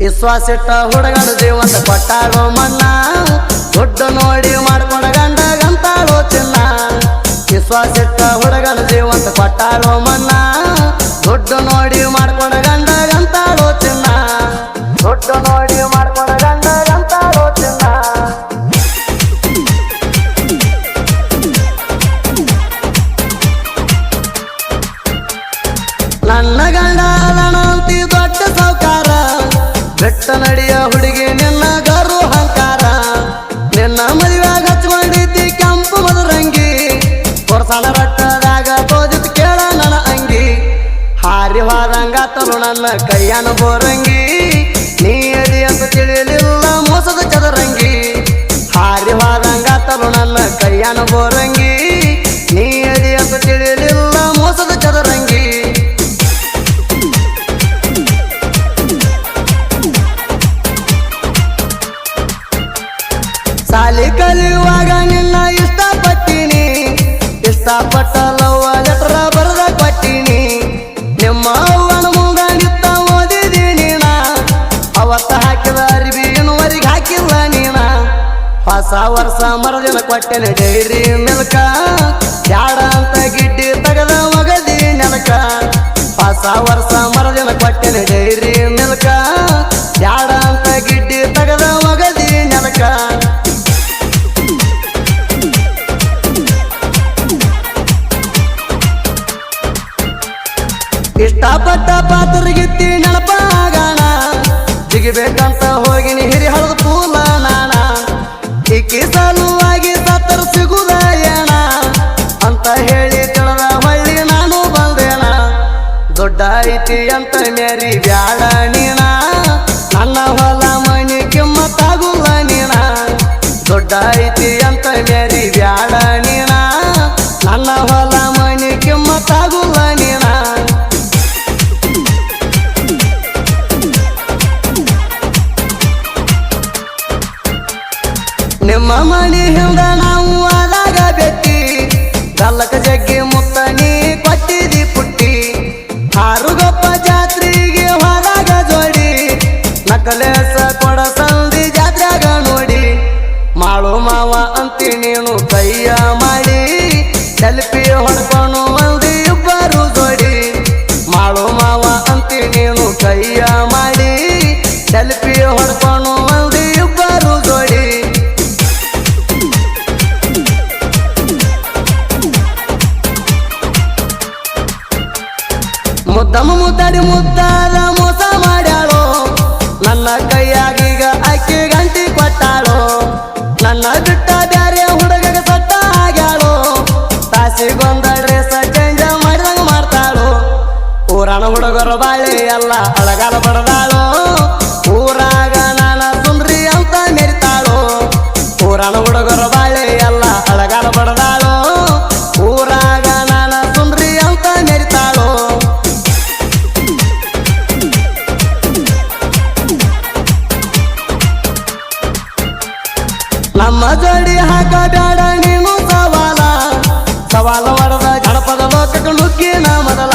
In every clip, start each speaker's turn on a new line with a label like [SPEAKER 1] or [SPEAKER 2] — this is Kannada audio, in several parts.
[SPEAKER 1] ವಿಶ್ವಾಸಿಟ್ಟ ಹುಡುಗನ ಜೀವಂತ ಕೊಟ್ಟಾಳೋ ಮಣ್ಣ ದುಡ್ಡು ನೋಡಿ ಮಾಡ್ಕೊಂಡ ಗಂಡಗಂತಾಳೋ ಚಿನ್ನ ವಿಶ್ವಾಸಿಟ್ಟ ಹುಡುಗನ ಜೀವಂತ ಕೊಟ್ಟಾಳೋ ಮಣ್ಣ ದುಡ್ಡು ನೋಡಿ ಮಾಡ್ಕೊಂಡ ಗಂಡಗಂತಾಳೋ ಚಿನ್ನ ದುಡ್ಡು ನೋಡಿ ಮಾಡ್ಕೊಂಡ ಗಂಡಗಂತಾಳೋ ಚಿನ್ನ ನನ್ನ ಗಂಡ ಅದನಂತಿ ದೊಡ್ಡ ಸೌಕಾರ ಬೆಟ್ಟ ನಡಿಯ ಹುಡುಗಿ ನಿನ್ನ ಗರು ಹಂಕಾರ ನಿನ್ನ ಮದುವೆಯಾಗ ಹಚ್ಕೊಂಡಿದ್ದಿ ಕೆಂಪು ಮಧುರಂಗಿ ಕೊರಸಣ ರಟ್ಟದಾಗ ತೋದಿತ್ ಕೇಳ ನನ್ನ ಅಂಗಿ ಹಾರಿ ಹೋದಂಗಾತಲು ನನ್ನ ಕೈಯನ ಬೋರಂಗಿ ನೀ ಅಡಿ ಅಂತ ತಿಳಿಲಿಲ್ಲ ಮೋಸದ ಚದರಂಗಿ ಹಾರಿ ಹೋದಂಗಾತಲು ನನ್ನ ಕೈಯನ ಬೋರಂಗಿ ನೀ ಅಡಿ ಅಂತ ತಿಳಿಲಿಲ್ಲ ಮೋಸದ ಚದರಂಗಿ ಸಾಲಿ ಕಲಿಯುವಾಗ ನಿನ್ನ ಇಷ್ಟಪಟ್ಟಿನಿ ಇಷ್ಟಪಟ್ಟ ಲವ್ವ ಲೆಟರ ಬರೆದ ಕೊಟ್ಟಿನಿ ನಿಮ್ಮ ಅವ್ವನ ಮುಂಗ ನಿತ್ತ ಓದಿದೀನಿ ನಾ ಅವತ್ತ ಹಾಕಿದ ಅರಿವಿ ಇನ್ನುವರೆಗೆ ಹಾಕಿಲ್ಲ ನೀನ ಹೊಸ ವರ್ಷ ಮರದಿನ ಕೊಟ್ಟೆನೆ ಡೈರಿ ಮಿಲ್ಕ ಬ್ಯಾಡ ಅಂತ ಗಿಡ್ಡಿ ತಗದ ಮಗದಿ ನೆಲಕ ಹೊಸ ವರ್ಷ ಮರದಿನ ಕೊಟ್ಟೆನೆ ಡೈರಿ ಮಿಲ್ಕ ಬ್ಯಾಡ ಅಂತ ಗಿಡ್ಡಿ ತಗದ ಮಗದಿ ನೆಲಕ ಇಷ್ಟಪಟ್ಟ ಪಾತ್ರಗಿತ್ತಿ ನೆನಪಾಗಾಣ ಜಿಗಿಬೇಕಂತ ಹೋಗಿನಿ ಹಿರಿ ಹಳದ ಪೂಲ ನಾಣ ಇಕ್ಕಿ ಸಲುವಾಗಿ ಸತ್ತರ ಸಿಗುದ ಏಣ ಅಂತ ಹೇಳಿ ತಿಳಿದ ಹೊಳ್ಳಿ ನಾನು ಬಂದೇಣ ದೊಡ್ಡ ಐತಿ ಅಂತ ಮೇರಿ ಬ್ಯಾಡ ನೀಣ ನನ್ನ ಹೊಲ ಮನಿ ಕಿಮ್ಮತ್ತಾಗುಲ್ಲ ನೀಣ ದೊಡ್ಡ ಐತಿ ಅಂತ ಮೇರಿ ಬ್ಯಾಡ ನೀಣ ನನ್ನ ಹೊಲ ಮನಿ ಕಿಮ್ಮತ್ತಾಗುಲ್ಲ ನೀಣ ನಿಮ್ಮ ಮನಿ ಹಿಂದ ನಾವು ಆದಾಗ ಬೆಟ್ಟಿ ಗಲ್ಲಕ ಜಗ್ಗಿ ಮುತ್ತ ನೀ ಕೊಟ್ಟಿದಿ ಪುಟ್ಟಿ ಹಾರುಗೊಪ್ಪ ಜಾತ್ರೆಗೆ ಹೊರಗ ಜೋಡಿ ನಕಲೇಸ ಕೊಡ ಸಂದಿ ಜಾತ್ರೆಗ ನೋಡಿ ಮಾಳು ಮಾವ ಅಂತಿ ನೀನು ಕೈಯ ಮಾಡಿ ಸೆಲ್ಫಿ ಹೊಡ್ಕೊಂಡು ಮಂದಿ ಇಬ್ಬರು ಜೋಡಿ ಮಾಳು ಮಾವ ಅಂತಿ ನೀನು ಕೈಯ ಮಾಡಿ ಸೆಲ್ಫಿ ಹೊಡ್ಕೊಂಡು ಮಂದಿ ಇಬ್ಬರು ಜೋಡಿ ಮುದ್ದಮ್ಮ ಮುದ್ದಾಡಿ ಮುದ್ದಾದ ಮೋಸ ಮಾಡ್ಯಾಳೋ ನನ್ನ ಕೈಯಾಗೀಗ ಅಕ್ಕಿ ಗಂಟಿ ಕೊಟ್ಟಾಳೋ ನನ್ನ ಬಿಟ್ಟ ಬ್ಯಾರೆ ಹುಡುಗಗೆ ಸಟ್ಟ ಆಗ್ಯಾಳೋ ತಾಸಿಗೊಂದ ಡ್ರೆಸ್ ಚೇಂಜ್ ಮಾಡಿದಂಗ ಮಾಡ್ತಾಳೋ ಊರಣ ಹುಡುಗರು ಬಾಳೆ ಎಲ್ಲ ಅಳಗಾಲ ಬಡದಾಳೋ ಊರಾಗ ನಾನ ಸುಂದ್ರಿ ಅಂತ ಮೆರಿತಾಳೋ ಊರಣ ಹುಡುಗರು ಬಾಳೆ ಎಲ್ಲ ಅಳಗಾಲ ಬಡದಾಳೋ ಊರಾಗ ನಾನ ಸುಂದ್ರಿ ಅಂತ ಮೆರಿತಾಳೋ ನಮ್ಮ ಜೋಡಿ ಹಾಕ ಬ್ಯಾಡ ನೀನು ಸವಾಲ ಸವಾಲ ಹೊಡೆದ ಜನಪದ ಲೋಕಕ್ಕೆ ನುಗ್ಗಿನ ಮೊದಲ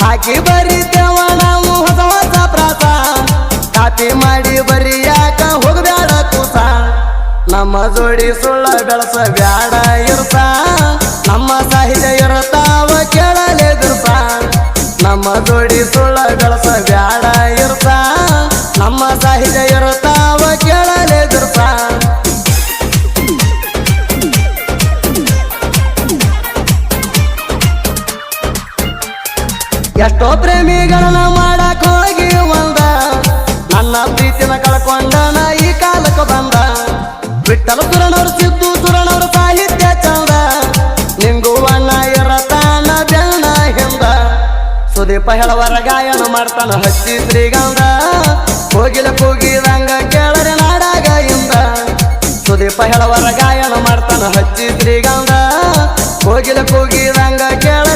[SPEAKER 1] ಹಾಕಿ ಬರೀತೇವ ನಾವು ಹೊಸ ಹೊಸ ಪ್ರಾಸ ಕಾಪಿ ಮಾಡಿ ಬರಿಯಾಕ ಹೋಗಬ್ಯಾಡ ಕೂಸ ನಮ್ಮ ಜೋಡಿ ಸುಳ್ಳ ಬೆಳಸ ಬ್ಯಾಡ ಇರ್ತ ನಮ್ಮ ಸಾಹಿತ್ಯ ಇರ್ತಾವ ಕೇಳಲೇ ದಿರ್ಸ ನಮ್ಮ ಜೋಡಿ ಸುಳ್ಳ ಬೆಳಸ ಬ್ಯಾಡ ಇರ್ತ ನಮ್ಮ ಸಾಹಿತ್ಯ ಇರ್ತಾವ ಕೇಳಲೇ ದಿರ್ಸ ಎಷ್ಟೋ ಪ್ರೇಮಿಗಳನ್ನ ಮಾಡಕ್ ಹೋಗಿ ಒಂದ ನನ್ನ ಪ್ರೀತಿನ ಕಳ್ಕೊಂಡನ ಈ ಕಾಲಕ್ಕೆ ಬಂದ ಬಿಟ್ಟಲ ಸುರನವ್ರ ಸಿದ್ದು ಸುರನವ್ರ ಸಾಹಿತ್ಯ ಚಂದ ನಿಂಗು ಅಣ್ಣ ಇರತಾನ ಬೆಣ್ಣ ಹಿಂದ ಸುದೀಪ ಹೇಳವರ ಗಾಯನ ಮಾಡ್ತಾನ ಹಚ್ಚಿ ಶ್ರೀಗಂಧ ಹೋಗಿಲ ಕೂಗಿದಂಗ ಕೇಳರೆ ನಾಡಾಗ ಇಂದ ಸುದೀಪ ಹೇಳವರ ಗಾಯನ ಮಾಡ್ತಾನ ಹಚ್ಚಿ ಶ್ರೀಗಂಧ ಹೋಗಿಲ ಕೂಗಿದಂಗ ಕೇಳ